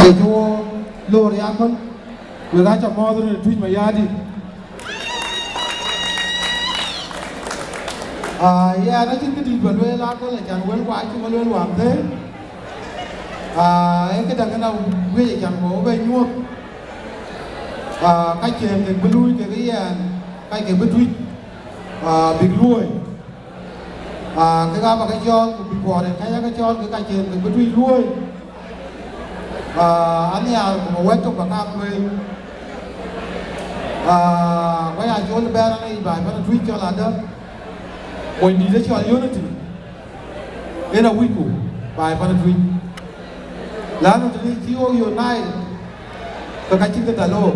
Cho lori akon we ga cha modu ne tuj mayadi ya na chin kidi balwe la ko la chan wen kwa chi malwe wam thế cái đằng nào we chan ko be nyuot cái chen ke blui ke cái ke betui big lui cái ga ba cái chon bị quả này cái chon cái chen ke betui lui anh nhà của quét trong bảng quên quay ai chỗ là bên này bài bắt tweet cho là đó mình đi để cho unity đây là quy củ bài bắt tweet là nó chỉ khi ô yêu này cái chính cái tài lô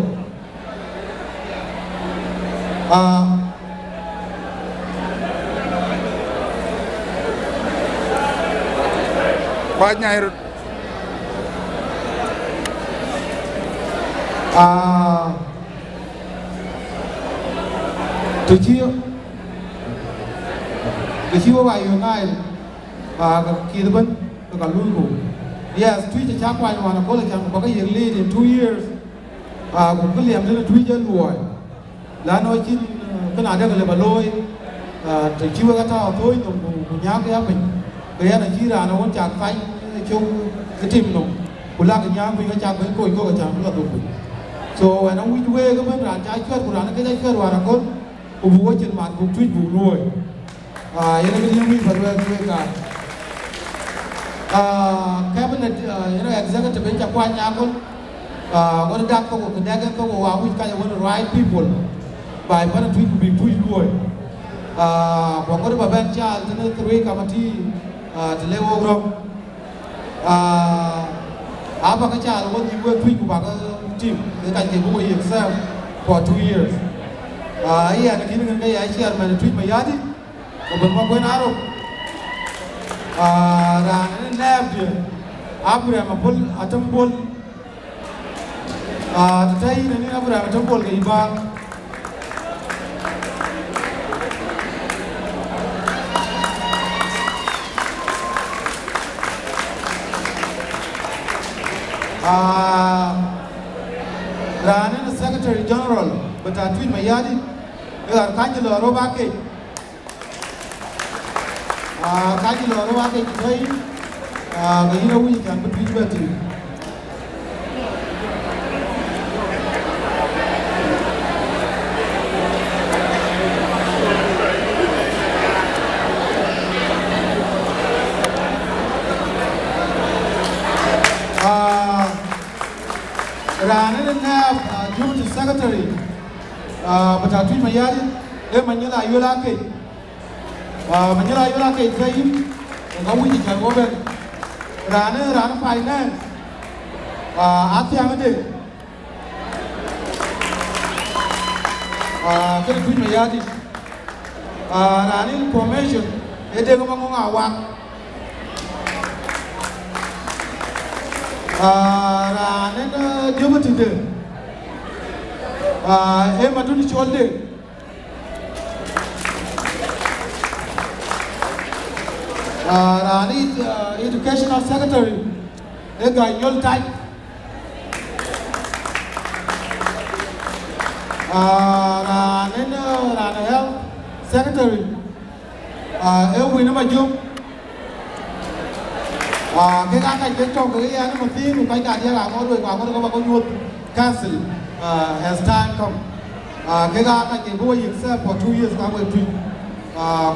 bao nhiêu từ chiều bài yêu ngay kia đó bên cả luôn của yes tweet cho chắc quay mà nó có là chẳng có cái gì lead in 2 years cũng cứ liềm lên tweet chân rồi là nói chứ cái nào đây là bà lôi từ chiều cái thao thôi cùng nhá cái mình cái này chỉ là nó vẫn chặt phanh chung cái team nó cũng là cái nhá mình cái chặt với coi cái chặt nó là đủ so when ông which way cái bên là trái chuyên của nó cái trái chuyên vào là con cũng vui trên mặt cũng tweet vụ rồi ini cái mình phải về cả cabinet executive bên trong quan nhà con có đang có một cái đang có một vào which kind of right people bài bắt tweet cũng bị tweet rồi và có được bên cha cho nên tôi cảm ơn thì lễ hội rồi apa cái cha là con gì vừa tweet của bà cái team cái cảnh thì cũng hiện sao for 2 years iya cái này cái ai share mà tweet mà yadi có bên quên aro ra nên nè đi abura mà bol atom bol thấy này abura atom bol cái ba ra nên secretary general but tweet mà yadi cái kan lo ro ba cái lo ro ba cái thấy cái gì đâu cũng chẳng biết tweet vậy ra nên Deputy Secretary but tweet mà yadi em mình như là yêu la cái mình như là yêu la cái thấy có quý vị chẳng có bên ra nên finance ASEAN cái gì cái tweet mà yadi ra nên information để đây có mong ngào quang ra nên Deputy de em mà tôi đi chọn đi ra đi Educational Secretary để gọi nhol tay ra nên Health Secretary em vì nó mà chung cái cảnh trong cái nó một tí một cái cả đi làm có đuổi vào có bao nhiêu cancel as time come cái cảnh cái vui hiện sẽ for 2 years có người tweet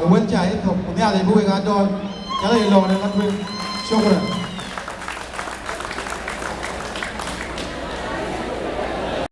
của bên trái thuộc của nhà thì vui cái đòn cái này lò này là tweet. Shukran.